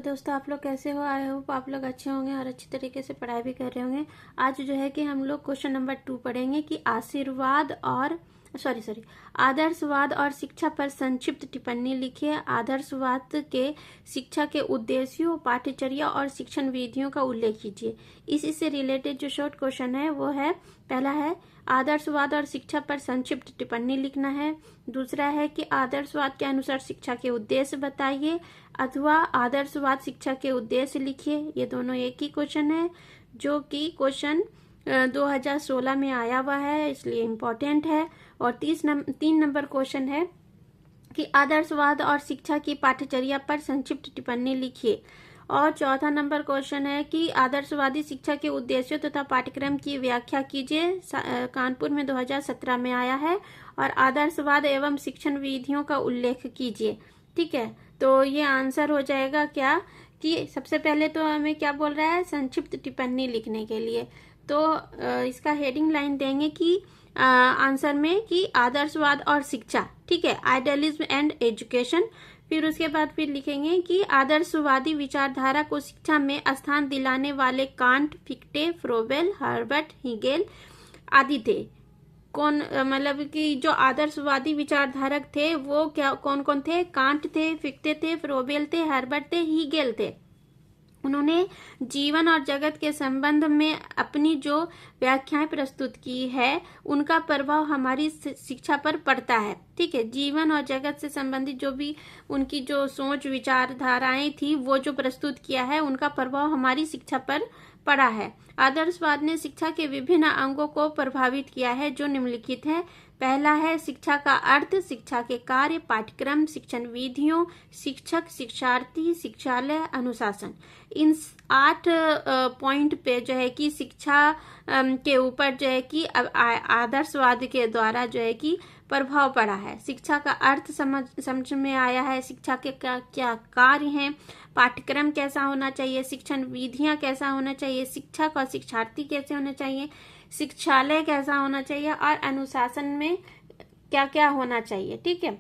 दोस्तों, आप लोग कैसे हो। आई होप आप लोग अच्छे होंगे और अच्छी तरीके से पढ़ाई भी कर रहे होंगे। आज जो है कि हम लोग क्वेश्चन नंबर 2 पढ़ेंगे कि आदर्शवाद और शिक्षा पर संक्षिप्त टिप्पणी लिखिए। आदर्शवाद के शिक्षा के उद्देश्यों, पाठ्यचर्या और शिक्षण विधियों का उल्लेख कीजिए। इसी से रिलेटेड जो शॉर्ट क्वेश्चन है वो है, पहला है आदर्शवाद और शिक्षा पर संक्षिप्त टिप्पणी लिखना है। दूसरा है कि आदर्शवाद के अनुसार शिक्षा के उद्देश्य बताइए, अथवा आदर्शवाद शिक्षा के उद्देश्य लिखिए। ये दोनों एक ही क्वेश्चन है, जो कि क्वेश्चन 2016 में आया हुआ है, इसलिए इम्पोर्टेंट है। और 3 नंबर क्वेश्चन है कि आदर्शवाद और शिक्षा की पाठ्यचर्या पर संक्षिप्त टिप्पणी लिखिए। और चौथा नंबर क्वेश्चन है कि आदर्शवादी शिक्षा के उद्देश्यों तथा पाठ्यक्रम की व्याख्या कीजिए। कानपुर में 2017 में आया है। और आदर्शवाद एवं शिक्षण विधियों का उल्लेख कीजिए। ठीक है, तो ये आंसर हो जाएगा क्या कि सबसे पहले तो हमें क्या बोल रहा है, संक्षिप्त टिप्पणी लिखने के लिए। तो इसका हेडिंग लाइन देंगे कि आंसर में कि आदर्शवाद और शिक्षा, ठीक है, आइडियलिज्म एंड एजुकेशन। फिर उसके बाद फिर लिखेंगे कि आदर्शवादी विचारधारा को शिक्षा में स्थान दिलाने वाले कांट, फिक्टे, फ्रोबेल, हर्बर्ट, हिगेल आदि थे। कौन, मतलब कि जो आदर्शवादी विचारधारक थे वो क्या कौन कौन थे? कांट थे, फिक्टे थे, फ्रोबेल थे, हर्बर्ट थे, हिगेल थे। उन्होंने जीवन और जगत के संबंध में अपनी जो व्याख्याएं प्रस्तुत की है, उनका प्रभाव हमारी शिक्षा पर पड़ता है। ठीक है, जीवन और जगत से संबंधित जो भी उनकी जो सोच विचारधाराएं थी, वो जो प्रस्तुत किया है, उनका प्रभाव हमारी शिक्षा पर पड़ा है। आदर्शवाद ने शिक्षा के विभिन्न अंगों को प्रभावित किया है, जो निम्नलिखित है। पहला है शिक्षा का अर्थ, शिक्षा के कार्य, पाठ्यक्रम, शिक्षण विधियों, शिक्षक, शिक्षार्थी, शिक्षालय, अनुशासन। इन 8 पॉइंट पे जो है कि शिक्षा के ऊपर जो है कि आदर्शवाद के द्वारा जो है कि प्रभाव पड़ा है। शिक्षा का अर्थ समझ में आया है, शिक्षा के क्या कार्य हैं, पाठ्यक्रम कैसा होना चाहिए, शिक्षण विधियां कैसा होना चाहिए, शिक्षक और शिक्षार्थी कैसे होना चाहिए, शिक्षालय कैसा होना चाहिए, और अनुशासन में क्या क्या होना चाहिए। ठीक है,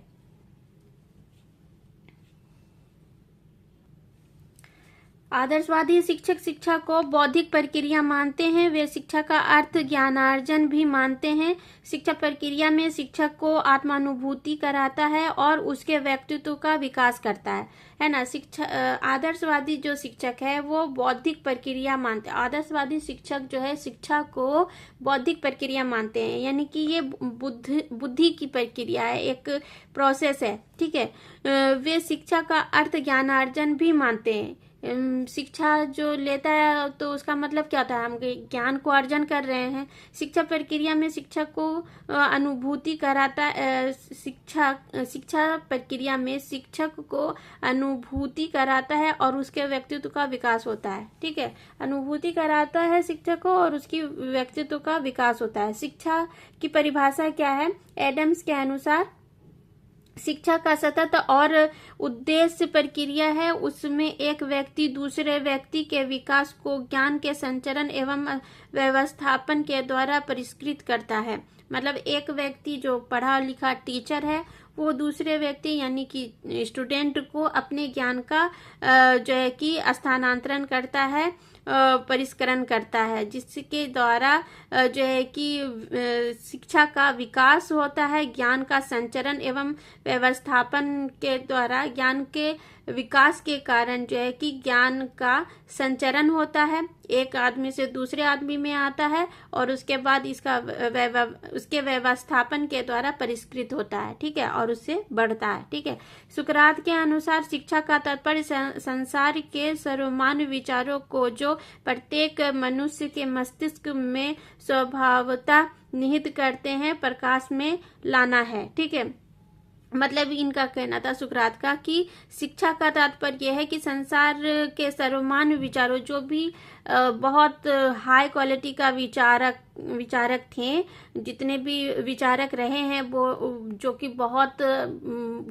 आदर्शवादी शिक्षक शिक्षा को बौद्धिक प्रक्रिया मानते हैं। वे शिक्षा का अर्थ ज्ञानार्जन भी मानते हैं। शिक्षा प्रक्रिया में शिक्षक को आत्मानुभूति कराता है और उसके व्यक्तित्व का विकास करता है ना। शिक्षा आदर्शवादी जो शिक्षक है वो बौद्धिक प्रक्रिया मानते हैं। आदर्शवादी शिक्षक जो है शिक्षा को बौद्धिक प्रक्रिया मानते हैं, यानी कि ये बुद्धि की प्रक्रिया है, एक प्रोसेस है। ठीक है, वे शिक्षा का अर्थ ज्ञानार्जन भी मानते हैं। शिक्षा जो लेता है तो उसका मतलब क्या होता है, हम ज्ञान को अर्जन कर रहे हैं। शिक्षा प्रक्रिया में शिक्षक को अनुभूति कराता, शिक्षा प्रक्रिया में शिक्षक को अनुभूति कराता है और उसके व्यक्तित्व का विकास होता है। ठीक है, अनुभूति कराता है शिक्षक को और उसकी व्यक्तित्व का विकास होता है। शिक्षा की परिभाषा क्या है? एडम्स के अनुसार शिक्षा का सतत और उद्देश्य प्रक्रिया है। उसमें एक व्यक्ति दूसरे व्यक्ति के विकास को ज्ञान के संचरण एवं व्यवस्थापन के द्वारा परिष्कृत करता है। मतलब एक व्यक्ति जो पढ़ा लिखा टीचर है, वो दूसरे व्यक्ति यानी कि स्टूडेंट को अपने ज्ञान का जो है कि स्थानांतरण करता है, परिष्करण करता है, जिसके द्वारा जो है कि शिक्षा का विकास होता है। ज्ञान का संचरण एवं व्यवस्थापन के द्वारा ज्ञान के विकास के कारण जो है कि ज्ञान का संचरण होता है, एक आदमी से दूसरे आदमी में आता है और उसके बाद इसका उसके व्यवस्थापन के द्वारा परिष्कृत होता है। ठीक है, और उससे बढ़ता है। ठीक है, सुकरात के अनुसार शिक्षा का तात्पर्य संसार के सर्वमान्य विचारों को जो प्रत्येक मनुष्य के मस्तिष्क में स्वभावतः निहित करते हैं, प्रकाश में लाना है। ठीक है, मतलब इनका कहना था सुकरात का कि शिक्षा का तात्पर्य यह है कि संसार के सर्वमान्य विचारों, जो भी बहुत हाई क्वालिटी का विचारक थे, जितने भी विचारक रहे हैं वो जो कि बहुत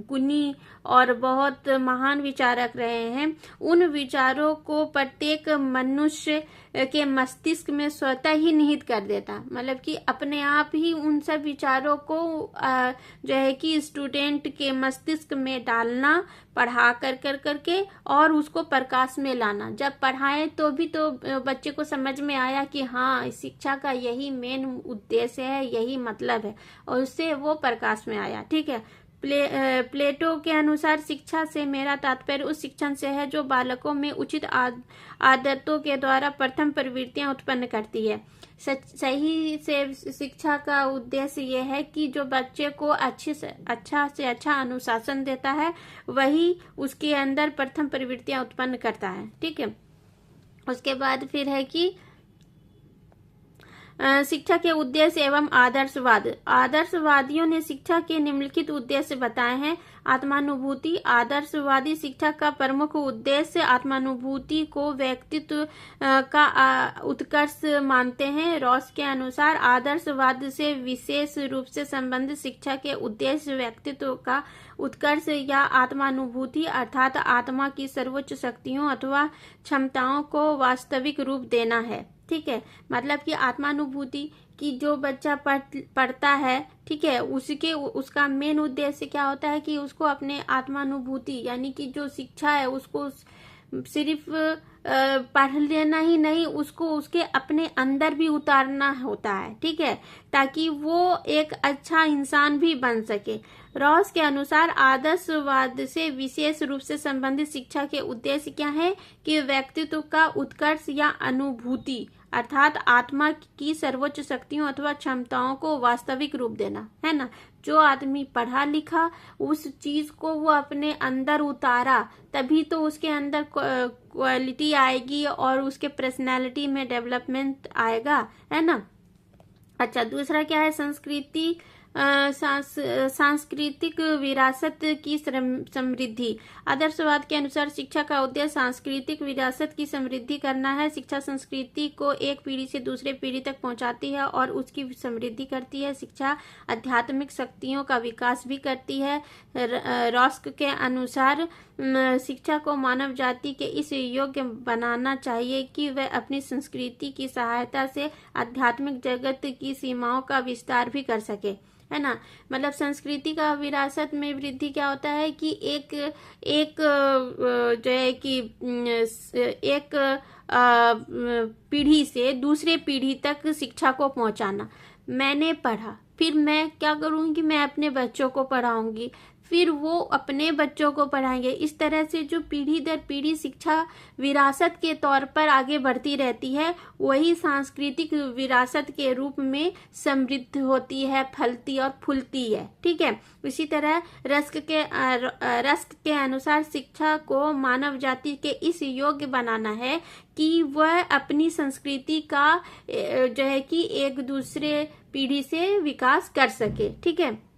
गुणी और बहुत महान विचारक रहे हैं, उन विचारों को प्रत्येक मनुष्य के मस्तिष्क में स्वतः ही निहित कर देता। मतलब कि अपने आप ही उन सब विचारों को जो है कि स्टूडेंट कंटेंट के मस्तिष्क में डालना, पढ़ा कर करके और उसको प्रकाश में लाना। जब पढ़ाएं तो भी तो बच्चे को समझ में आया कि हाँ, शिक्षा का यही मेन उद्देश्य है, यही मतलब है, और उससे वो प्रकाश में आया। ठीक है। प्लेटो के अनुसार शिक्षा से मेरा तात्पर्य उस शिक्षण से है जो बालकों में उचित आदतों के द्वारा प्रथम प्रवृत्तियां उत्पन्न करती है। सही से शिक्षा का उद्देश्य यह है कि जो बच्चे को अच्छे से अच्छा अनुशासन देता है, वही उसके अंदर प्रथम प्रवृत्तियां उत्पन्न करता है। ठीक है। उसके बाद फिर है कि शिक्षा के उद्देश्य एवं आदर्शवाद। आदर्शवादियों ने शिक्षा के निम्नलिखित उद्देश्य बताए हैं। आत्मानुभूति। आदर्शवादी शिक्षा का प्रमुख उद्देश्य आत्मानुभूति को व्यक्तित्व का उत्कर्ष मानते हैं। रॉस के अनुसार आदर्शवाद से विशेष रूप से संबंधित शिक्षा के उद्देश्य व्यक्तित्व का उत्कर्ष या आत्मानुभूति अर्थात आत्मा की सर्वोच्च शक्तियों अथवा क्षमताओं को वास्तविक रूप देना है। ठीक है। मतलब कि आत्मानुभूति की जो बच्चा पढ़ता है, ठीक है, उसका मेन उद्देश्य क्या होता है कि उसको अपने आत्मानुभूति यानी कि जो शिक्षा है उसको सिर्फ पढ़ लेना ही नहीं, उसको उसके अपने अंदर भी उतारना होता है। ठीक है, ताकि वो एक अच्छा इंसान भी बन सके। रॉस के अनुसार आदर्शवाद से विशेष रूप से संबंधित शिक्षा के उद्देश्य क्या है कि व्यक्तित्व का उत्कर्ष या अनुभूति अर्थात आत्मा की सर्वोच्च शक्तियों अथवा क्षमताओं को वास्तविक रूप देना, है ना। जो आदमी पढ़ा लिखा उस चीज को वो अपने अंदर उतारा, तभी तो उसके अंदर क्वालिटी आएगी और उसके पर्सनैलिटी में डेवलपमेंट आएगा, है ना। अच्छा, दूसरा क्या है? संस्कृति सांस्कृतिक विरासत की समृद्धि। आदर्शवाद के अनुसार शिक्षा का उद्देश्य सांस्कृतिक विरासत की समृद्धि करना है। शिक्षा संस्कृति को एक पीढ़ी से दूसरे पीढ़ी तक पहुंचाती है और उसकी समृद्धि करती है। शिक्षा आध्यात्मिक शक्तियों का विकास भी करती है। रॉस्क के अनुसार शिक्षा को मानव जाति के इस योग्य बनाना चाहिए कि वह अपनी संस्कृति की सहायता से आध्यात्मिक जगत की सीमाओं का विस्तार भी कर सके, है ना। मतलब संस्कृति का विरासत में वृद्धि क्या होता है कि एक जो है कि एक पीढ़ी से दूसरे पीढ़ी तक शिक्षा को पहुंचाना। मैंने पढ़ा, फिर मैं क्या करूंगी? मैं अपने बच्चों को पढ़ाऊंगी, फिर वो अपने बच्चों को पढ़ाएंगे। इस तरह से जो पीढ़ी दर पीढ़ी शिक्षा विरासत के तौर पर आगे बढ़ती रहती है, वही सांस्कृतिक विरासत के रूप में समृद्ध होती है, फलती और फूलती है। ठीक है। इसी तरह रस्क के अनुसार शिक्षा को मानव जाति के इस योग्य बनाना है कि वह अपनी संस्कृति का जो है कि एक दूसरे पीढ़ी से विकास कर सके। ठीक है।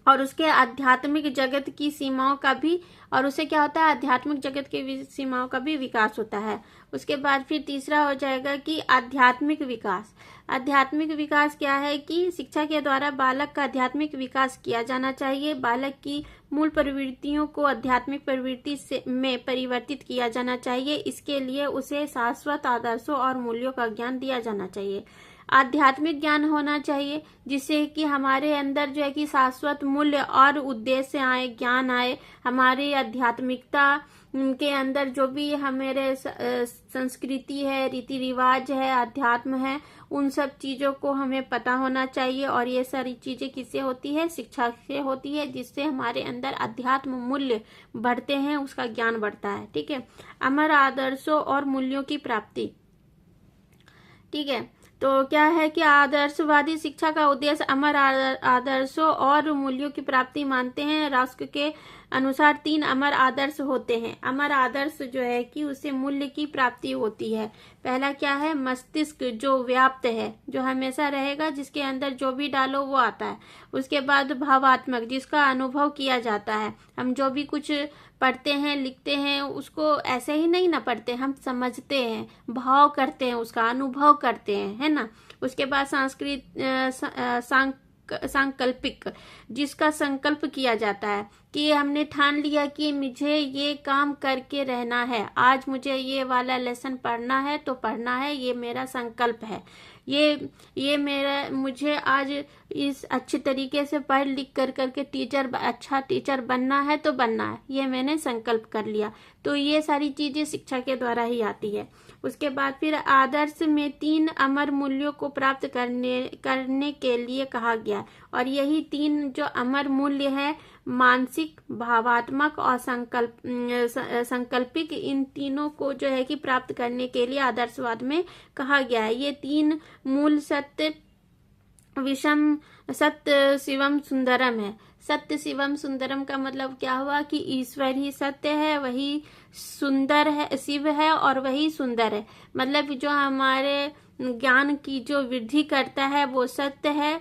और उसके आध्यात्मिक जगत की सीमाओं का भी, और उसे क्या होता है? आध्यात्मिक जगत की सीमाओं का भी विकास होता है। उसके बाद फिर तीसरा हो जाएगा कि आध्यात्मिक विकास। आध्यात्मिक विकास क्या है कि शिक्षा के द्वारा बालक का आध्यात्मिक विकास किया जाना चाहिए। बालक की मूल प्रवृत्तियों को आध्यात्मिक प्रवृत्ति में परिवर्तित किया जाना चाहिए। इसके लिए उसे शाश्वत आदर्शों और मूल्यों का ज्ञान दिया जाना चाहिए। आध्यात्मिक ज्ञान होना चाहिए जिससे कि हमारे अंदर जो है कि शाश्वत मूल्य और उद्देश्य आए, ज्ञान आए। हमारी आध्यात्मिकता के अंदर जो भी हमारे संस्कृति है, रीति रिवाज है, अध्यात्म है, उन सब चीजों को हमें पता होना चाहिए। और ये सारी चीजें किससे होती है? शिक्षा से होती है, जिससे हमारे अंदर अध्यात्म मूल्य बढ़ते हैं, उसका ज्ञान बढ़ता है। ठीक है। अमर आदर्शों और मूल्यों की प्राप्ति। ठीक है। तो क्या है कि आदर्शवादी शिक्षा का उद्देश्य अमर आदर्शों और मूल्यों की प्राप्ति मानते हैं। रॉस्क के अनुसार 3 अमर आदर्श होते हैं। अमर आदर्श जो है कि उसे मूल्य की प्राप्ति होती है। पहला क्या है? मस्तिष्क जो व्याप्त है, जो हमेशा रहेगा, जिसके अंदर जो भी डालो वो आता है। उसके बाद भावात्मक, जिसका अनुभव किया जाता है। हम जो भी कुछ पढ़ते हैं, लिखते हैं, उसको ऐसे ही नहीं ना पढ़ते, हम समझते हैं, भाव करते हैं, उसका अनुभव करते हैं, है ना। उसके बाद सांस्कृतिक सांकल्पिक, जिसका संकल्प किया जाता है। कि हमने ठान लिया कि मुझे ये काम करके रहना है, आज मुझे ये वाला लेसन पढ़ना है तो पढ़ना है, ये मेरा संकल्प है, ये मेरा, मुझे आज इस अच्छे तरीके से पढ़ लिख कर करके अच्छा टीचर बनना है तो बनना है, ये मैंने संकल्प कर लिया। तो ये सारी चीजें शिक्षा के द्वारा ही आती है। उसके बाद फिर आदर्श में 3 अमर मूल्यों को प्राप्त करने के लिए कहा गया, और यही 3 जो अमर मूल्य है, मानसिक, भावात्मक और संकल्पिक, इन तीनों को जो है कि प्राप्त करने के लिए आदर्शवाद में कहा गया है। ये 3 मूल सत्य सत्य शिवम सुंदरम है। सत्य शिवम सुंदरम का मतलब क्या हुआ कि ईश्वर ही सत्य है, वही सुंदर है, शिव है और वही सुंदर है। मतलब जो हमारे ज्ञान की जो वृद्धि करता है वो सत्य है,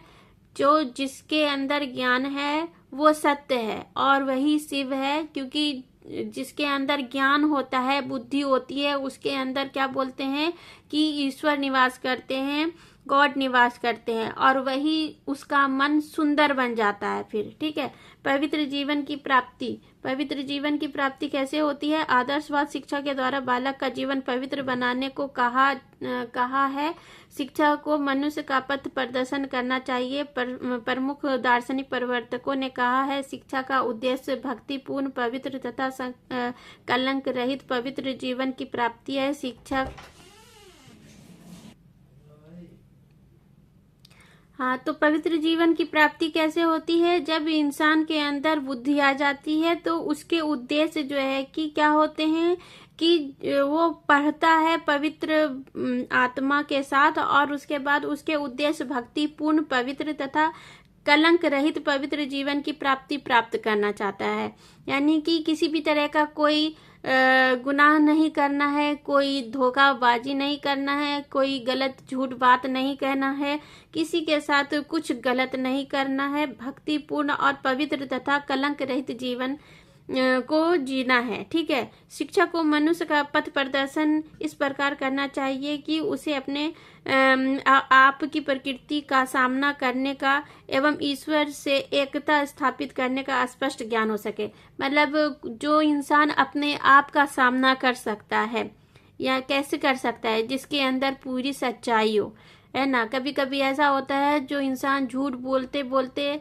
जो जिसके अंदर ज्ञान है वो सत्य है और वही शिव है, क्योंकि जिसके अंदर ज्ञान होता है, बुद्धि होती है, उसके अंदर क्या बोलते हैं कि ईश्वर निवास करते हैं, गॉड निवास करते हैं, और वही उसका मन सुंदर बन जाता है फिर। ठीक है। पवित्र जीवन की प्राप्ति कैसे होती है? आदर्शवाद शिक्षा के द्वारा बालक का जीवन पवित्र बनाने को कहा है। शिक्षा को मनुष्य का पथ प्रदर्शन करना चाहिए। प्रमुख दार्शनिक परिवर्तकों ने कहा है, शिक्षा का उद्देश्य भक्तिपूर्ण, पवित्र तथा कलंक रहित पवित्र जीवन की प्राप्ति है। हाँ, तो पवित्र जीवन की प्राप्ति कैसे होती है? जब इंसान के अंदर बुद्धि आ जाती है तो उसके उद्देश्य जो है कि क्या होते हैं कि वो पढ़ता है पवित्र आत्मा के साथ, और उसके बाद उसके उद्देश्य भक्तिपूर्ण, पवित्र तथा कलंक रहित पवित्र जीवन की प्राप्त करना चाहता है। यानी कि किसी भी तरह का कोई गुनाह नहीं करना है, कोई धोखाबाजी नहीं करना है, कोई गलत झूठ बात नहीं कहना है, किसी के साथ कुछ गलत नहीं करना है, भक्तिपूर्ण और पवित्र तथा कलंक रहित जीवन को जीना है। ठीक है। शिक्षा को मनुष्य का पथ प्रदर्शन इस प्रकार करना चाहिए कि उसे अपने आप की प्रकृति का सामना करने का एवं ईश्वर से एकता स्थापित करने का स्पष्ट ज्ञान हो सके। मतलब जो इंसान अपने आप का सामना कर सकता है, या कैसे कर सकता है? जिसके अंदर पूरी सच्चाई हो, है ना। कभी कभी ऐसा होता है जो इंसान झूठ बोलते बोलते,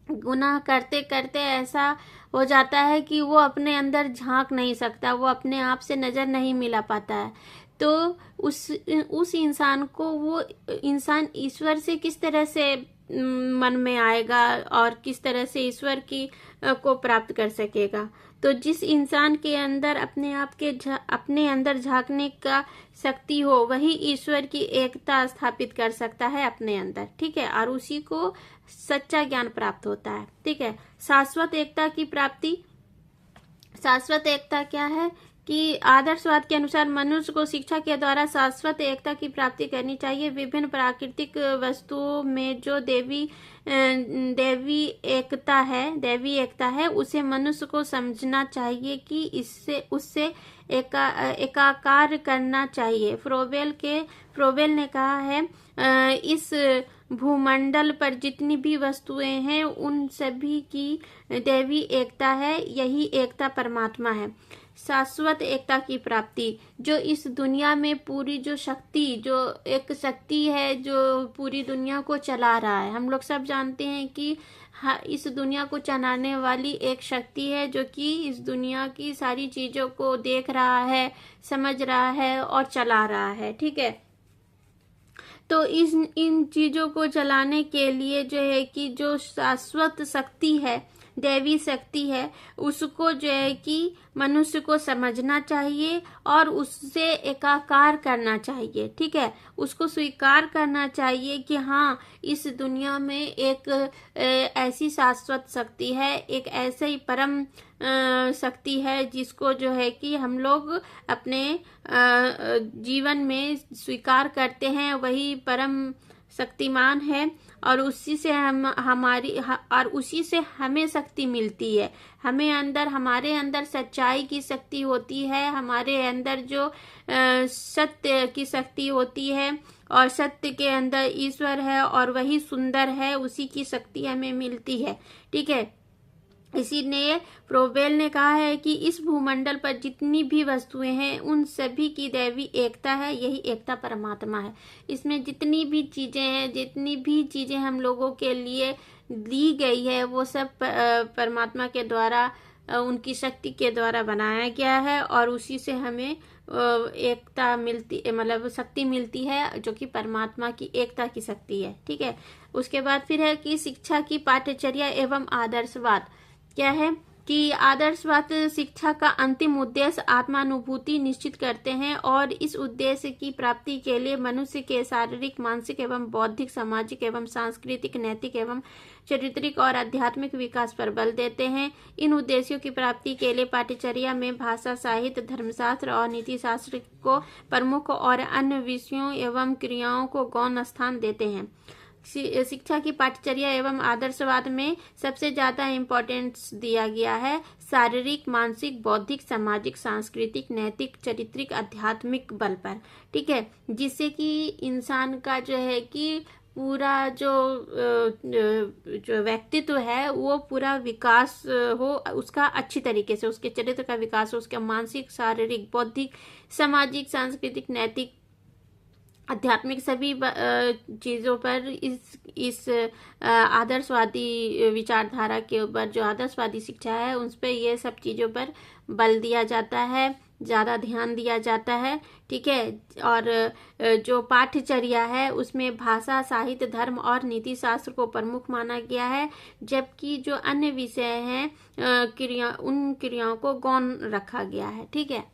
गुनाह करते करते ऐसा हो जाता है कि वो अपने अंदर झांक नहीं सकता, वो अपने आप से नजर नहीं मिला पाता है। तो उस इंसान को, वो इंसान ईश्वर से किस तरह से मन में आएगा और किस तरह से ईश्वर की को प्राप्त कर सकेगा? तो जिस इंसान के अंदर अपने अंदर झांकने का शक्ति हो, वही ईश्वर की एकता स्थापित कर सकता है अपने अंदर। ठीक है। और उसी को सच्चा ज्ञान प्राप्त होता है। ठीक है। शाश्वत एकता की प्राप्ति। शाश्वत एकता क्या है कि आदर्शवाद के अनुसार मनुष्य को शिक्षा के द्वारा शाश्वत एकता की प्राप्ति करनी चाहिए। विभिन्न प्राकृतिक वस्तुओं में जो दैवी एकता है, उसे मनुष्य को समझना चाहिए कि उससे एकाकार करना चाहिए। फ्रोबेल ने कहा है, इस भूमंडल पर जितनी भी वस्तुएं हैं उन सभी की दैवी एकता है, यही एकता परमात्मा है। शाश्वत एकता की प्राप्ति, जो इस दुनिया में पूरी जो एक शक्ति है जो पूरी दुनिया को चला रहा है। हम लोग सब जानते हैं कि इस दुनिया को चलाने वाली एक शक्ति है जो कि इस दुनिया की सारी चीजों को देख रहा है, समझ रहा है और चला रहा है। ठीक है। तो इन चीजों को चलाने के लिए जो है कि जो शाश्वत शक्ति है, दैवी शक्ति है, उसको जो है कि मनुष्य को समझना चाहिए और उससे एकाकार करना चाहिए। ठीक है। उसको स्वीकार करना चाहिए कि हाँ, इस दुनिया में एक ऐसी शाश्वत शक्ति है, एक ऐसे ही परम शक्ति है जिसको जो है कि हम लोग अपने जीवन में स्वीकार करते हैं, वही परम शक्तिमान है, और उसी से उसी से हमें शक्ति मिलती है। हमारे अंदर सच्चाई की शक्ति होती है, हमारे अंदर जो सत्य की शक्ति होती है, और सत्य के अंदर ईश्वर है और वही सुंदर है, उसी की शक्ति हमें मिलती है। ठीक है। इसी ने प्रोबेल ने कहा है कि इस भूमंडल पर जितनी भी वस्तुएं हैं उन सभी की दैवी एकता है, यही एकता परमात्मा है। इसमें जितनी भी चीजें हैं, जितनी भी चीजें हम लोगों के लिए दी गई है, वो सब परमात्मा के द्वारा, उनकी शक्ति के द्वारा बनाया गया है और उसी से हमें एकता मिलती, मतलब शक्ति मिलती है, जो कि परमात्मा की एकता की शक्ति है। ठीक है। उसके बाद फिर है कि शिक्षा की पाठ्यचर्या एवं आदर्शवाद। क्या है कि आदर्शवाद शिक्षा का अंतिम उद्देश्य आत्मानुभूति निश्चित करते हैं और इस उद्देश्य की प्राप्ति के लिए मनुष्य के शारीरिक, मानसिक एवं बौद्धिक, सामाजिक एवं सांस्कृतिक, नैतिक एवं चारित्रिक और आध्यात्मिक विकास पर बल देते हैं। इन उद्देश्यों की प्राप्ति के लिए पाठ्यचर्या में भाषा, साहित्य, धर्मशास्त्र और नीति शास्त्र को प्रमुख और अन्य विषयों एवं क्रियाओं को गौण स्थान देते हैं। शिक्षा की पाठ्यचर्या एवं आदर्शवाद में सबसे ज्यादा इम्पोर्टेंस दिया गया है शारीरिक, मानसिक, बौद्धिक, सामाजिक, सांस्कृतिक, नैतिक, चारित्रिक, आध्यात्मिक बल पर। ठीक है। जिससे कि इंसान का जो है कि पूरा जो व्यक्तित्व है वो पूरा विकास हो, उसका अच्छी तरीके से, उसके चरित्र का विकास हो, उसके मानसिक, शारीरिक, बौद्धिक, सामाजिक, सांस्कृतिक, नैतिक, आध्यात्मिक सभी चीजों पर इस आदर्शवादी विचारधारा के ऊपर, जो आदर्शवादी शिक्षा है उस पर, ये सब चीजों पर बल दिया जाता है, ज्यादा ध्यान दिया जाता है। ठीक है। और जो पाठ्यचर्या है उसमें भाषा, साहित्य, धर्म और नीति शास्त्र को प्रमुख माना गया है, जबकि जो अन्य विषय हैं उन क्रियाओं को गौण रखा गया है। ठीक है।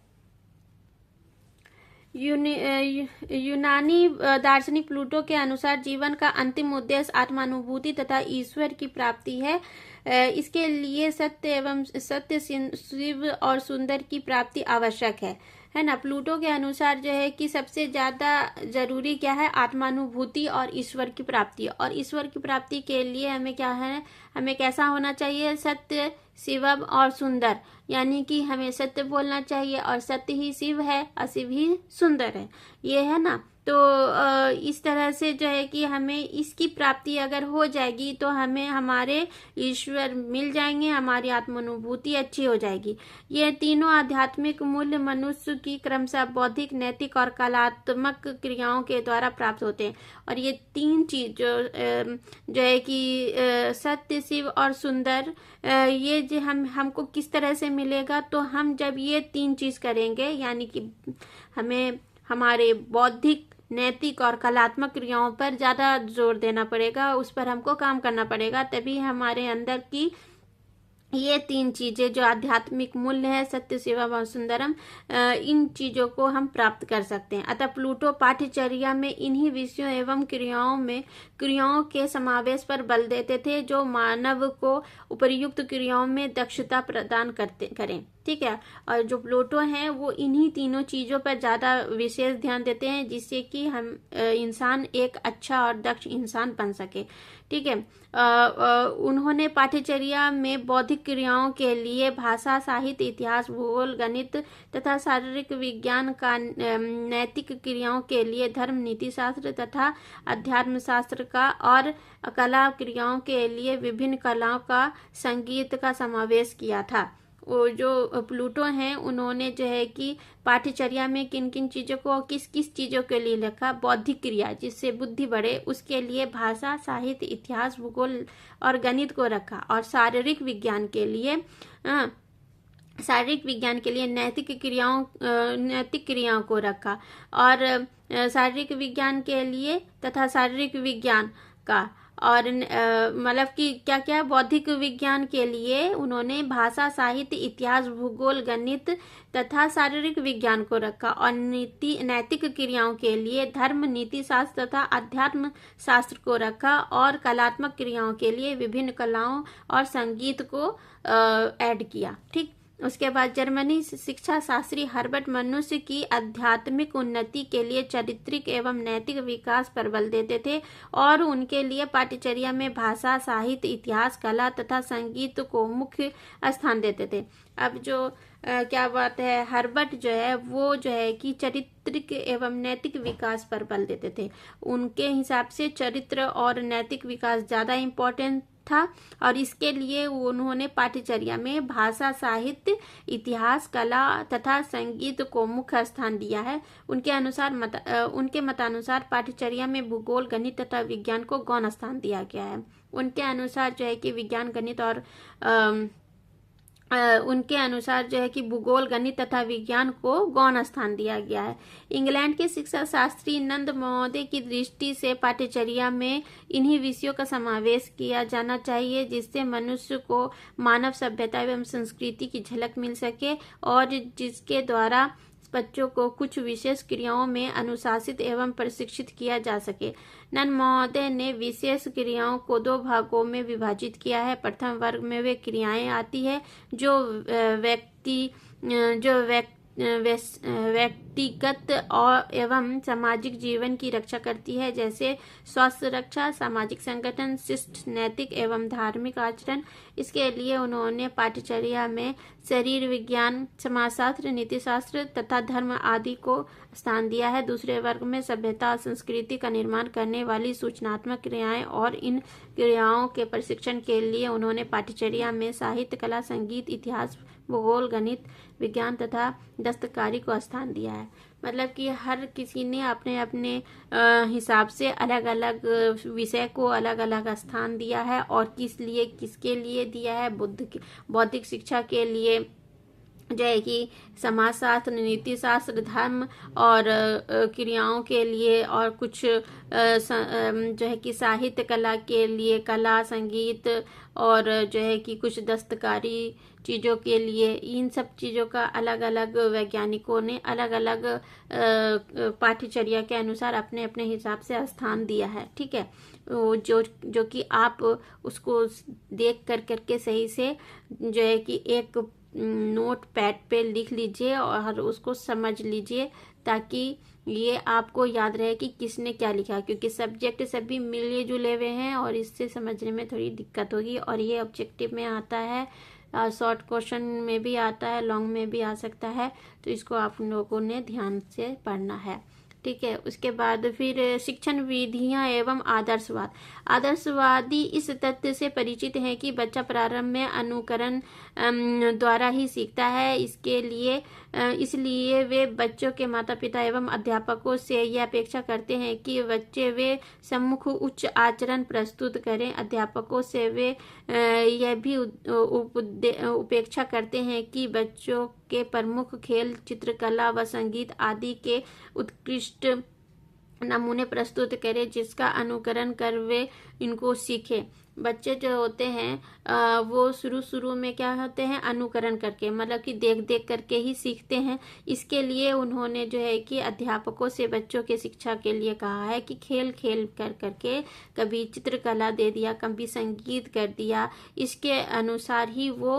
यूनानी दार्शनिक प्लूटो के अनुसार जीवन का अंतिम उद्देश्य आत्मानुभूति तथा ईश्वर की प्राप्ति है। इसके लिए सत्य, शिव और सुंदर की प्राप्ति आवश्यक है ना। प्लूटो के अनुसार जो है कि सबसे ज्यादा जरूरी क्या है, आत्मानुभूति और ईश्वर की प्राप्ति। और ईश्वर की प्राप्ति के लिए हमें क्या है, हमें कैसा होना चाहिए, सत्य, शिवम और सुंदर, यानी कि हमें सत्य बोलना चाहिए और सत्य ही शिव है और शिव ही सुंदर है, ये है ना। तो इस तरह से जो है कि हमें इसकी प्राप्ति अगर हो जाएगी तो हमें हमारे ईश्वर मिल जाएंगे, हमारी आत्मानुभूति अच्छी हो जाएगी। ये तीनों आध्यात्मिक मूल्य मनुष्य की क्रमशः बौद्धिक, नैतिक और कलात्मक क्रियाओं के द्वारा प्राप्त होते हैं। और ये तीन चीज जो है कि सत्य, शिव और सुंदर, ये जो हमको किस तरह से मिलेगा, तो हम जब ये तीन चीज करेंगे, यानी कि हमें हमारे बौद्धिक, नैतिक और कलात्मक क्रियाओं पर ज्यादा जोर देना पड़ेगा, उस पर हमको काम करना पड़ेगा, तभी हमारे अंदर की ये तीन चीजें जो आध्यात्मिक मूल्य है, सत्य, शिवम और सुंदरम, इन चीजों को हम प्राप्त कर सकते हैं। अतः प्लूटो पाठ्यचर्या में इन्हीं विषयों एवं क्रियाओं के समावेश पर बल देते थे जो मानव को उपर्युक्त क्रियाओं में दक्षता प्रदान करें। ठीक है। और जो प्लूटो हैं वो इन्हीं तीनों चीजों पर ज्यादा विशेष ध्यान देते हैं, जिससे कि हम इंसान एक अच्छा और दक्ष इंसान बन सके। ठीक है। उन्होंने पाठ्यचर्या में बौद्धिक क्रियाओं के लिए भाषा, साहित्य, इतिहास, भूगोल, गणित तथा शारीरिक विज्ञान का, नैतिक क्रियाओं के लिए धर्म, नीति शास्त्र तथा अध्यात्म शास्त्र का, और कला क्रियाओं के लिए विभिन्न कलाओं का, संगीत का समावेश किया था। वो जो प्लूटो हैं उन्होंने जो है कि पाठ्यचर्या में किन किन चीजों को, किस किस चीजों के लिए लिखा, बौद्धिक क्रिया जिससे बुद्धि बढ़े उसके लिए भाषा, साहित्य, इतिहास, भूगोल और गणित को रखा, और शारीरिक विज्ञान के लिए नैतिक क्रियाओं को रखा, और शारीरिक विज्ञान के लिए तथा शारीरिक विज्ञान का, और मतलब कि क्या क्या, बौद्धिक विज्ञान के लिए उन्होंने भाषा, साहित्य, इतिहास, भूगोल, गणित तथा शारीरिक विज्ञान को रखा, और नैतिक क्रियाओं के लिए धर्म, नीति शास्त्र तथा अध्यात्म शास्त्र को रखा, और कलात्मक क्रियाओं के लिए विभिन्न कलाओं और संगीत को ऐड किया। ठीक। उसके बाद जर्मनी शिक्षा शास्त्री हर्बर्ट मनुष्य की आध्यात्मिक उन्नति के लिए चारित्रिक एवं नैतिक विकास पर बल देते थे, और उनके लिए पाठ्यचर्या में भाषा, साहित्य, इतिहास, कला तथा संगीत को मुख्य स्थान देते थे। अब जो क्या बात है, हर्बर्ट जो है वो जो है कि चारित्रिक एवं नैतिक विकास पर बल देते थे। उनके हिसाब से चरित्र और नैतिक विकास ज्यादा इम्पोर्टेंट था और इसके लिए उन्होंने पाठ्यचर्या में भाषा, साहित्य, इतिहास, कला तथा संगीत को मुख्य स्थान दिया है। उनके मतानुसार पाठ्यचर्या में भूगोल, गणित तथा विज्ञान को गौण स्थान दिया गया है। उनके अनुसार जो है कि विज्ञान, गणित और उनके अनुसार जो है कि भूगोल, गणित तथा विज्ञान को गौण स्थान दिया गया है। इंग्लैंड के शिक्षा शास्त्री नंद महोदय की दृष्टि से पाठ्यचर्या में इन्हीं विषयों का समावेश किया जाना चाहिए जिससे मनुष्य को मानव सभ्यता एवं संस्कृति की झलक मिल सके और जिसके द्वारा बच्चों को कुछ विशेष क्रियाओं में अनुशासित एवं प्रशिक्षित किया जा सके। नंद महोदय ने विशेष क्रियाओं को 2 भागों में विभाजित किया है। प्रथम वर्ग में वे क्रियाएं आती है जो व्यक्तिगत और एवं सामाजिक जीवन की रक्षा करती है, जैसे स्वास्थ्य रक्षा, सामाजिक संगठन, शिष्ट, नैतिक एवं धार्मिक आचरण। इसके लिए उन्होंने पाठ्यचर्या में शरीर विज्ञान, समाजशास्त्र, नीतिशास्त्र तथा धर्म आदि को स्थान दिया है। दूसरे वर्ग में सभ्यता और संस्कृति का निर्माण करने वाली सूचनात्मक क्रियाएं और इन क्रियाओं के प्रशिक्षण के लिए उन्होंने पाठ्यचर्या में साहित्य, कला, संगीत, इतिहास, भूगोल, गणित, विज्ञान तथा दस्तकारी को स्थान दिया है। मतलब कि हर किसी ने अपने अपने हिसाब से अलग अलग विषय को अलग अलग स्थान दिया है और किसके लिए दिया है। बौद्धिक शिक्षा के लिए जो है कि समाजशास्त्र, नीति शास्त्र, धर्म और क्रियाओं के लिए, और कुछ जो है कि साहित्य कला के लिए कला, संगीत और जो है कि कुछ दस्तकारी चीज़ों के लिए। इन सब चीज़ों का अलग अलग वैज्ञानिकों ने अलग अलग पाठ्यचर्या के अनुसार अपने अपने हिसाब से स्थान दिया है। ठीक है, जो कि आप उसको देख करके सही से जो है कि एक नोट पैड पे लिख लीजिए और उसको समझ लीजिए ताकि ये आपको याद रहे कि किसने क्या लिखा, क्योंकि सब्जेक्ट सभी मिले जुले हुए हैं और इससे समझने में थोड़ी दिक्कत होगी। और ये ऑब्जेक्टिव में आता है, शॉर्ट क्वेश्चन में भी आता है, लॉन्ग में भी आ सकता है, तो इसको आप लोगों ने ध्यान से पढ़ना है। ठीक है, उसके बाद फिर शिक्षण विधियां एवं आदर्शवाद। आदर्शवादी इस तथ्य से परिचित हैं कि बच्चा प्रारंभ में अनुकरण द्वारा ही सीखता है। इसलिए वे बच्चों के माता पिता एवं अध्यापकों से यह अपेक्षा करते हैं कि बच्चे वे सम्मुख उच्च आचरण प्रस्तुत करें। अध्यापकों से वे यह भी उपेक्षा करते हैं कि बच्चों के प्रमुख खेल, चित्रकला व संगीत आदि के उत्कृष्ट नमूने प्रस्तुत करें जिसका अनुकरण कर वे इनको सीखें। बच्चे जो होते हैं वो शुरू में क्या होते हैं, अनुकरण करके, मतलब कि देख देख करके ही सीखते हैं। इसके लिए उन्होंने जो है कि अध्यापकों से बच्चों के शिक्षा के लिए कहा है कि खेल खेल करके कभी चित्रकला दे दिया, कभी संगीत कर दिया, इसके अनुसार ही वो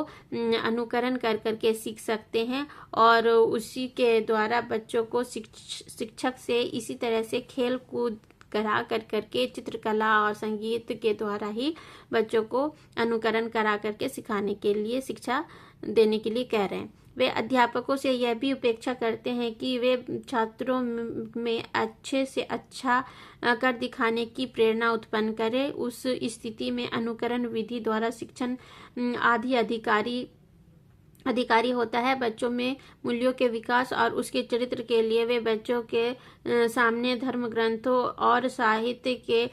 अनुकरण करके सीख सकते हैं। और उसी के द्वारा बच्चों को शिक्षक से इसी तरह से खेल कूद करा करके चित्रकला और संगीत के द्वारा ही बच्चों को अनुकरण करा करके सिखाने के लिए, शिक्षा देने के लिए कह रहे हैं। वे अध्यापकों से यह भी उपेक्षा करते हैं कि वे छात्रों में अच्छे से अच्छा कर दिखाने की प्रेरणा उत्पन्न करें। उस स्थिति में अनुकरण विधि द्वारा शिक्षण आदि अधिकारी होता है। बच्चों में मूल्यों के विकास और उसके चरित्र के लिए वे बच्चों के सामने धर्म ग्रंथों और साहित्य के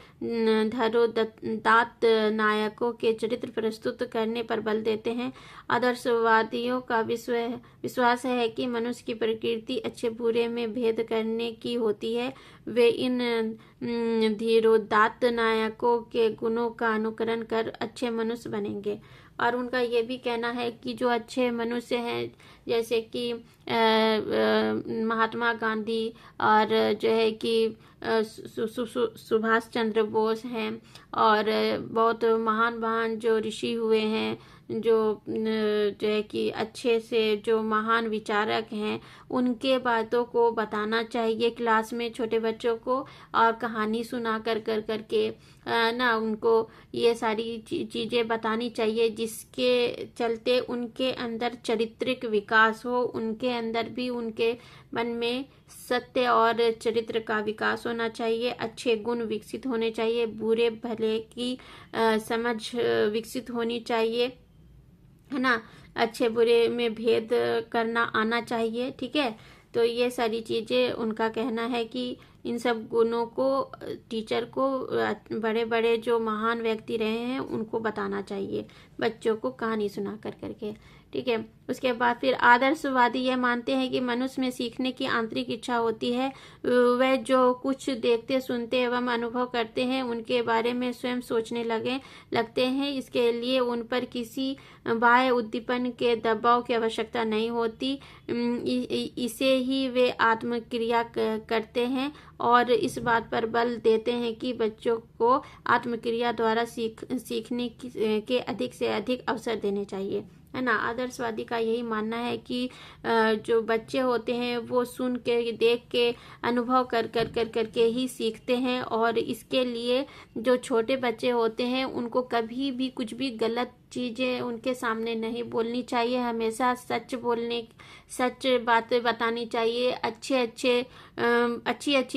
धरोदात्त नायकों के चरित्र प्रस्तुत करने पर बल देते हैं। आदर्शवादियों का विश्वास है कि मनुष्य की प्रकृति अच्छे बुरे में भेद करने की होती है। वे इन धीरोदात्त नायकों के गुणों का अनुकरण कर अच्छे मनुष्य बनेंगे। और उनका ये भी कहना है कि जो अच्छे मनुष्य हैं, जैसे कि महात्मा गांधी और जो है कि सुभाष चंद्र बोस हैं, और बहुत महान जो ऋषि हुए हैं, जो है कि अच्छे से जो महान विचारक हैं, उनके बातों को बताना चाहिए क्लास में छोटे बच्चों को, और कहानी सुना करके ना उनको ये सारी चीज़ें बतानी चाहिए जिसके चलते उनके अंदर चारित्रिक विकास विकास हो, उनके अंदर भी उनके मन में सत्य और चरित्र का विकास होना चाहिए, अच्छे गुण विकसित होने चाहिए, बुरे भले की समझ विकसित होनी चाहिए, है ना, अच्छे बुरे में भेद करना आना चाहिए। ठीक है, तो ये सारी चीज़ें उनका कहना है कि इन सब गुणों को टीचर को बड़े बड़े जो महान व्यक्ति रहे हैं उनको बताना चाहिए बच्चों को कहानी सुना कर करके। ठीक है, उसके बाद फिर आदर्शवादी यह मानते हैं कि मनुष्य में सीखने की आंतरिक इच्छा होती है, वह जो कुछ देखते सुनते एवं अनुभव करते हैं उनके बारे में स्वयं सोचने लगते हैं। इसके लिए उन पर किसी बाह्य उद्दीपन के दबाव की आवश्यकता नहीं होती, इसे ही वे आत्मक्रिया करते हैं और इस बात पर बल देते हैं कि बच्चों को आत्मक्रिया द्वारा सीखने के अधिक से अधिक अवसर देने चाहिए, है ना। आदर्शवादी का यही मानना है कि जो बच्चे होते हैं वो सुन के, देख के, अनुभव कर के ही सीखते हैं और इसके लिए जो छोटे बच्चे होते हैं उनको कभी भी कुछ भी गलत चीज़ें उनके सामने नहीं बोलनी चाहिए, हमेशा सच बातें बतानी चाहिए, अच्छी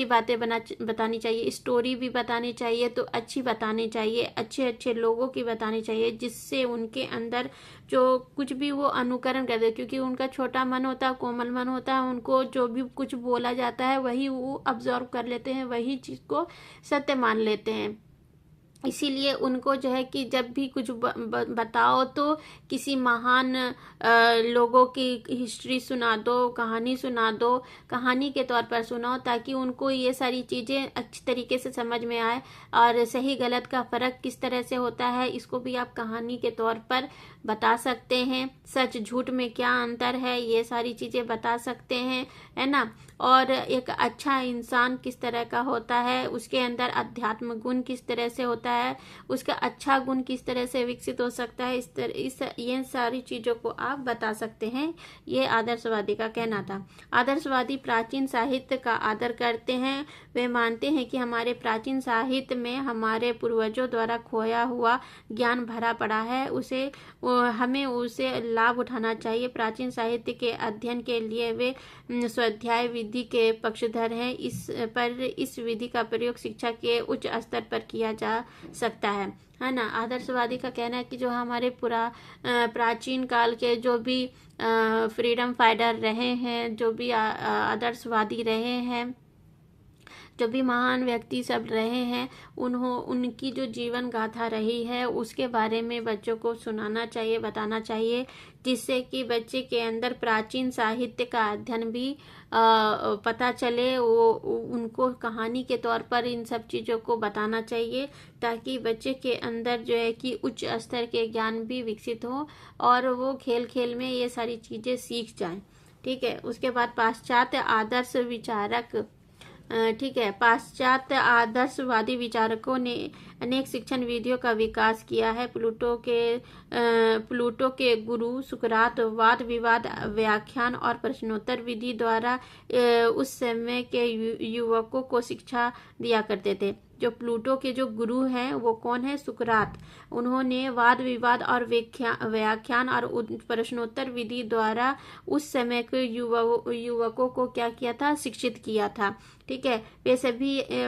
बातें बतानी चाहिए, स्टोरी भी बतानी चाहिए तो अच्छी बतानी चाहिए, अच्छे लोगों की बतानी चाहिए, जिससे उनके अंदर जो कुछ भी वो अनुकरण कर दे, क्योंकि उनका छोटा मन होता है, कोमल मन होता है, उनको जो भी कुछ बोला जाता है वही वो अब्जॉर्व कर लेते हैं, वही चीज़ को सत्य मान लेते हैं। इसीलिए उनको जो है कि जब भी कुछ बताओ तो किसी महान लोगों की हिस्ट्री सुना दो, कहानी सुना दो, कहानी के तौर पर सुनाओ, ताकि उनको ये सारी चीज़ें अच्छी तरीके से समझ में आए और सही गलत का फ़र्क किस तरह से होता है इसको भी आप कहानी के तौर पर बता सकते हैं। सच झूठ में क्या अंतर है ये सारी चीज़ें बता सकते हैं, है ना। और एक अच्छा इंसान किस तरह का होता है, उसके अंदर अध्यात्म गुण किस तरह से होता है, उसका अच्छा गुण किस तरह से विकसित हो सकता है, ये सारी चीज़ों को आप बता सकते हैं, ये आदर्शवादी का कहना था। आदर्शवादी प्राचीन साहित्य का आदर करते हैं, वे मानते हैं कि हमारे प्राचीन साहित्य में हमारे पूर्वजों द्वारा खोया हुआ ज्ञान भरा पड़ा है, हमें उसे लाभ उठाना चाहिए। प्राचीन साहित्य के अध्ययन के लिए वे स्वाध्याय विधि के पक्षधर हैं, इस विधि का प्रयोग शिक्षा के उच्च स्तर पर किया जा सकता है ना। आदर्शवादी का कहना है कि जो हमारे प्राचीन काल के जो भी फ्रीडम फाइटर रहे हैं, जो भी आदर्शवादी रहे हैं, जो भी महान व्यक्ति सब रहे हैं, उनकी जो जीवन गाथा रही है उसके बारे में बच्चों को सुनाना चाहिए, बताना चाहिए, जिससे कि बच्चे के अंदर प्राचीन साहित्य का अध्ययन भी पता चले। वो उनको कहानी के तौर पर इन सब चीज़ों को बताना चाहिए, ताकि बच्चे के अंदर जो है कि उच्च स्तर के ज्ञान भी विकसित हो और वो खेल खेल में ये सारी चीज़ें सीख जाएं। ठीक है, उसके बाद पाश्चात्य आदर्श विचारक, ठीक है, पाश्चात्य आदर्शवादी विचारकों ने अनेक शिक्षण विधियों का विकास किया है। प्लूटो के गुरु सुकरात वाद विवाद व्याख्यान और प्रश्नोत्तर विधि द्वारा उस समय के युवकों को शिक्षा दिया करते थे। जो प्लूटो के जो गुरु हैं वो कौन है? सुकरात। उन्होंने वाद विवाद और व्याख्यान और प्रश्नोत्तर विधि द्वारा उस समय के युवकों को क्या किया था? शिक्षित किया था। ठीक है,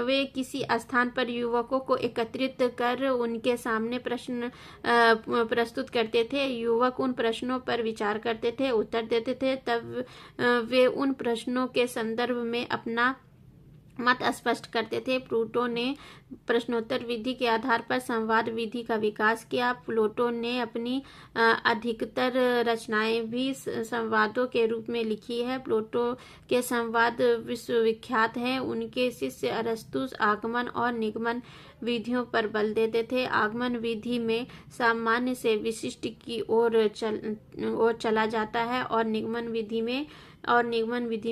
वे किसी स्थान पर युवकों को एकत्रित कर उनके सामने प्रश्न प्रस्तुत करते थे। युवक उन प्रश्नों पर विचार करते थे, उत्तर देते थे, तब वे उन प्रश्नों के संदर्भ में अपना मत स्पष्ट करते थे। प्लूटो ने प्रश्नोत्तर विधि के आधार पर संवाद विधि का विकास किया। प्लूटो ने अपनी अधिकतर रचनाएं भी संवादों के रूप में लिखी है। प्लूटो के संवाद विश्वविख्यात हैं। उनके शिष्य अरस्तु आगमन और निगमन विधियों पर बल देते थे। आगमन विधि में सामान्य से विशिष्ट की ओर चला जाता है और निगमन विधि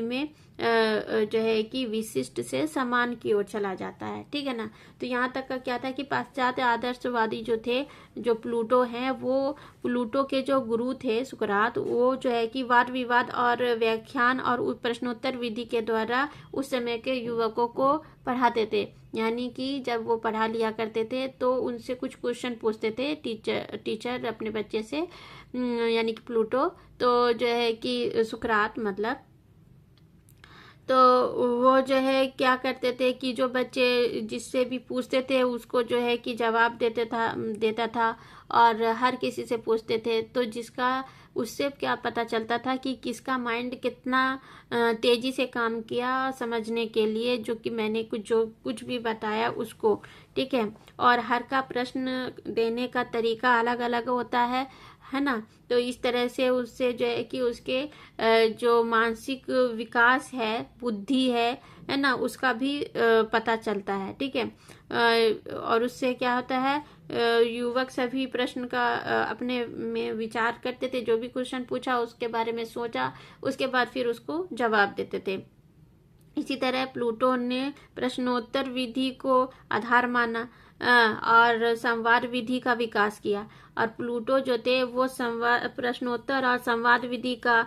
में जो है कि विशिष्ट से समान की ओर चला जाता है, ठीक है ना। तो यहाँ तक का क्या था कि पाश्चात्य आदर्शवादी जो थे, जो प्लूटो हैं, वो प्लूटो के जो गुरु थे सुकरात, वो जो है कि वाद विवाद और व्याख्यान और प्रश्नोत्तर विधि के द्वारा उस समय के युवकों को पढ़ाते थे। यानी कि जब वो पढ़ा लिया करते थे तो उनसे कुछ क्वेश्चन पूछते थे टीचर अपने बच्चे से, यानी कि प्लूटो। तो जो है कि सुकरात मतलब, तो वो जो है क्या करते थे कि जो बच्चे जिससे भी पूछते थे उसको जो है कि जवाब देता था और हर किसी से पूछते थे। तो जिसका उससे क्या पता चलता था कि किसका माइंड कितना तेजी से काम किया समझने के लिए, जो कि मैंने कुछ भी बताया उसको, ठीक है। और हर का प्रश्न देने का तरीका अलग अलग होता है ना। तो इस तरह से उससे जो है कि उसके जो मानसिक विकास है, बुद्धि है ना, उसका भी पता चलता है, ठीक है। और उससे क्या होता है, युवक सभी प्रश्न का अपने में विचार करते थे, जो भी क्वेश्चन पूछा उसके बारे में सोचा, उसके बाद फिर उसको जवाब देते थे। इसी तरह प्लूटो ने प्रश्नोत्तर विधि को आधार माना और संवाद विधि का विकास किया। और प्लूटो जो थे वो प्रश्नोत्तर और संवाद विधि का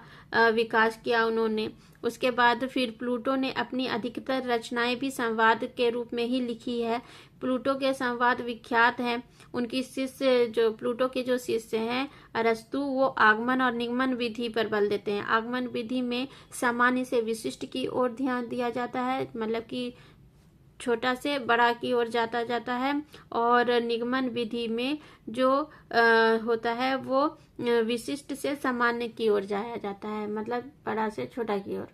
विकास किया उन्होंने। उसके बाद फिर प्लूटो ने अपनी अधिकतर रचनाएं भी संवाद के रूप में ही लिखी है। प्लूटो के संवाद विख्यात हैं। उनकी शिष्य जो प्लूटो के जो शिष्य हैं अरस्तु, वो आगमन और निगमन विधि पर बल देते हैं। आगमन विधि में सामान्य से विशिष्ट की ओर ध्यान दिया जाता है, मतलब कि छोटा से बड़ा की ओर जाता है। और निगमन विधि में जो होता है वो विशिष्ट से सामान्य की ओर जाया जाता है, मतलब बड़ा से छोटा की ओर,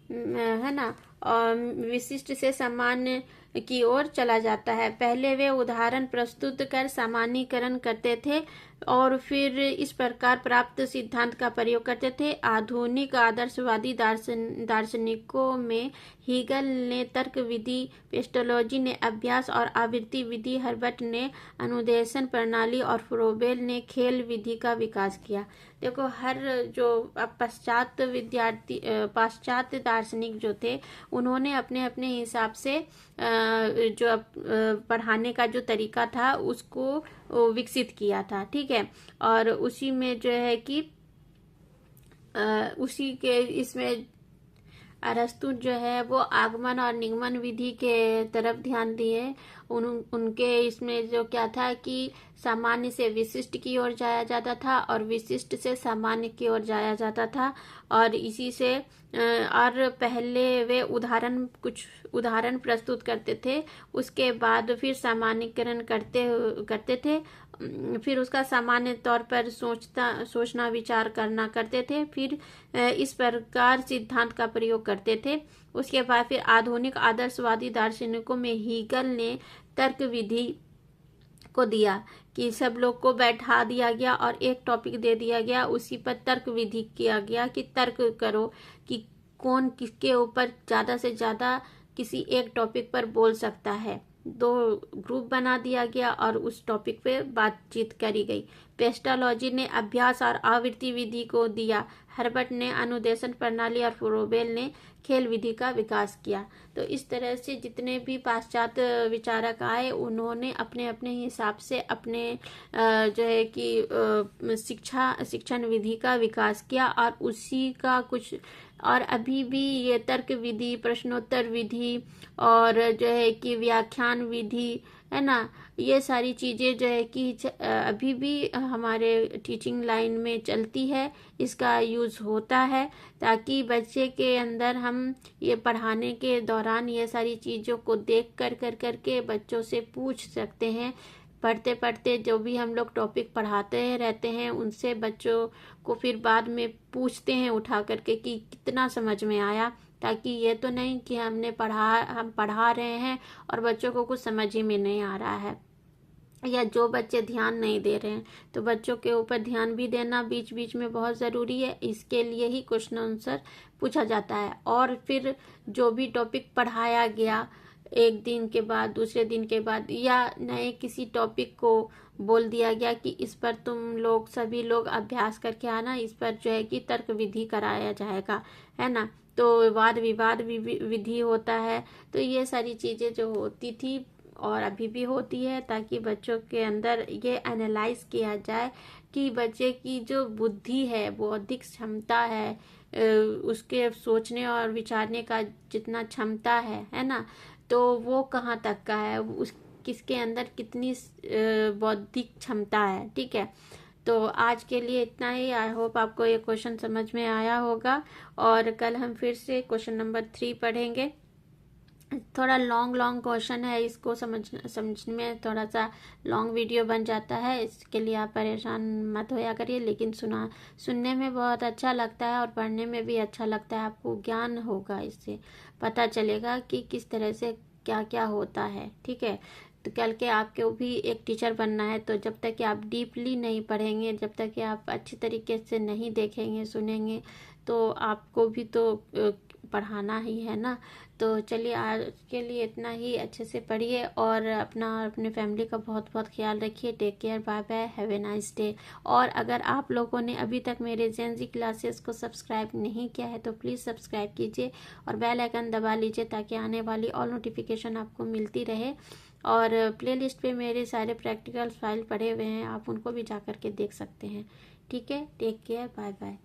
है ना। और विशिष्ट से सामान्य की ओर चला जाता है। पहले वे उदाहरण प्रस्तुत कर सामान्यीकरण करते थे और फिर इस प्रकार प्राप्त सिद्धांत का प्रयोग करते थे। आधुनिक आदर्शवादी दार्शनिकों में हीगल ने तर्क विधि, पेस्टोलॉजी ने अभ्यास और आवृत्ति विधि, हर्बर्ट ने अनुदेशन प्रणाली और फ्रोबेल ने खेल विधि का विकास किया। देखो, हर जो पाश्चात्य दार्शनिक जो थे उन्होंने अपने अपने हिसाब से जो पढ़ाने का जो तरीका था उसको विकसित किया था, ठीक है। और उसी में जो है कि उसी के इसमें अरस्तु जो है वो आगमन और निगमन विधि के तरफ ध्यान दिए। उनके इसमें जो क्या था कि सामान्य से विशिष्ट की ओर जाया जाता था और विशिष्ट से सामान्य की ओर जाया जाता था। और इसी से और पहले वे कुछ उदाहरण प्रस्तुत करते थे, उसके बाद फिर सामान्यीकरण करते थे, फिर उसका सामान्य तौर पर सोचना विचार करना करते थे, फिर इस प्रकार सिद्धांत का प्रयोग करते थे। उसके बाद फिर आधुनिक आदर्शवादी दार्शनिकों में हीगल ने तर्क विधि को दिया कि सब लोग को बैठा दिया गया और एक टॉपिक दे दिया गया, उसी पर तर्क विधि किया गया कि तर्क करो कि कौन किसके ऊपर ज्यादा से ज्यादा किसी एक टॉपिक पर बोल सकता है। 2 ग्रुप बना दिया गया और उस टॉपिक पे बातचीत करी गई। पेस्टोलॉजी ने अभ्यास और आवृत्ति विधि को दिया, हर्बर्ट ने अनुदेशन प्रणाली और फ्रोबेल ने खेल विधि का विकास किया। तो इस तरह से जितने भी पाश्चात्य विचारक आए उन्होंने अपने अपने हिसाब से अपने जो है कि शिक्षण विधि का विकास किया और उसी का कुछ, और अभी भी ये तर्क विधि, प्रश्नोत्तर विधि और जो है कि व्याख्यान विधि, है ना, ये सारी चीजें जो है कि अभी भी हमारे टीचिंग लाइन में चलती है, इसका यूज होता है ताकि बच्चे के अंदर हम ये पढ़ाने के दौरान ये सारी चीजों को देख कर के बच्चों से पूछ सकते हैं। पढ़ते पढ़ते जो भी हम लोग टॉपिक पढ़ाते रहते हैं उनसे बच्चों को फिर बाद में पूछते हैं उठा करके कि कितना समझ में आया, ताकि ये तो नहीं कि हम पढ़ा रहे हैं और बच्चों को कुछ समझ ही में नहीं आ रहा है, या जो बच्चे ध्यान नहीं दे रहे हैं। तो बच्चों के ऊपर ध्यान भी देना बीच बीच में बहुत ज़रूरी है। इसके लिए ही क्वेश्चन आंसर पूछा जाता है। और फिर जो भी टॉपिक पढ़ाया गया एक दिन के बाद, दूसरे दिन के बाद, या नए किसी टॉपिक को बोल दिया गया कि इस पर तुम लोग सभी लोग अभ्यास करके आना, इस पर जो है कि तर्क विधि कराया जाएगा, है ना। तो वाद विवाद विधि होता है। तो ये सारी चीज़ें जो होती थी और अभी भी होती है, ताकि बच्चों के अंदर ये एनालाइज किया जाए कि बच्चे की जो बुद्धि है, बौद्धिक क्षमता है, उसके सोचने और विचारने का जितना क्षमता है ना, तो वो कहाँ तक का है, उस किसके अंदर कितनी बौद्धिक क्षमता है। ठीक है, तो आज के लिए इतना ही। आई होप आपको ये क्वेश्चन समझ में आया होगा, और कल हम फिर से क्वेश्चन नंबर 3 पढ़ेंगे। थोड़ा लॉन्ग क्वेश्चन है, इसको समझने में थोड़ा सा लॉन्ग वीडियो बन जाता है, इसके लिए आप परेशान मत होया करिए। लेकिन सुनने में बहुत अच्छा लगता है और पढ़ने में भी अच्छा लगता है। आपको ज्ञान होगा, इससे पता चलेगा कि किस तरह से क्या क्या होता है। ठीक है, तो कल के आपको भी एक टीचर बनना है, तो जब तक कि आप डीपली नहीं पढ़ेंगे, जब तक कि आप अच्छी तरीके से नहीं देखेंगे सुनेंगे, तो आपको भी तो पढ़ाना ही है ना। तो चलिए, आज के लिए इतना ही। अच्छे से पढ़िए और अपने फैमिली का बहुत बहुत ख्याल रखिए। Take care, bye bye, have a nice day. और अगर आप लोगों ने अभी तक मेरे जेनजी क्लासेस को सब्सक्राइब नहीं किया है तो प्लीज़ सब्सक्राइब कीजिए और बेल आइकन दबा लीजिए, ताकि आने वाली ऑल नोटिफिकेशन आपको मिलती रहे। और प्लेलिस्ट पे मेरे सारे प्रैक्टिकल फाइल पड़े हुए हैं, आप उनको भी जा कर के देख सकते हैं। ठीक है, टेक केयर, बाय बाय।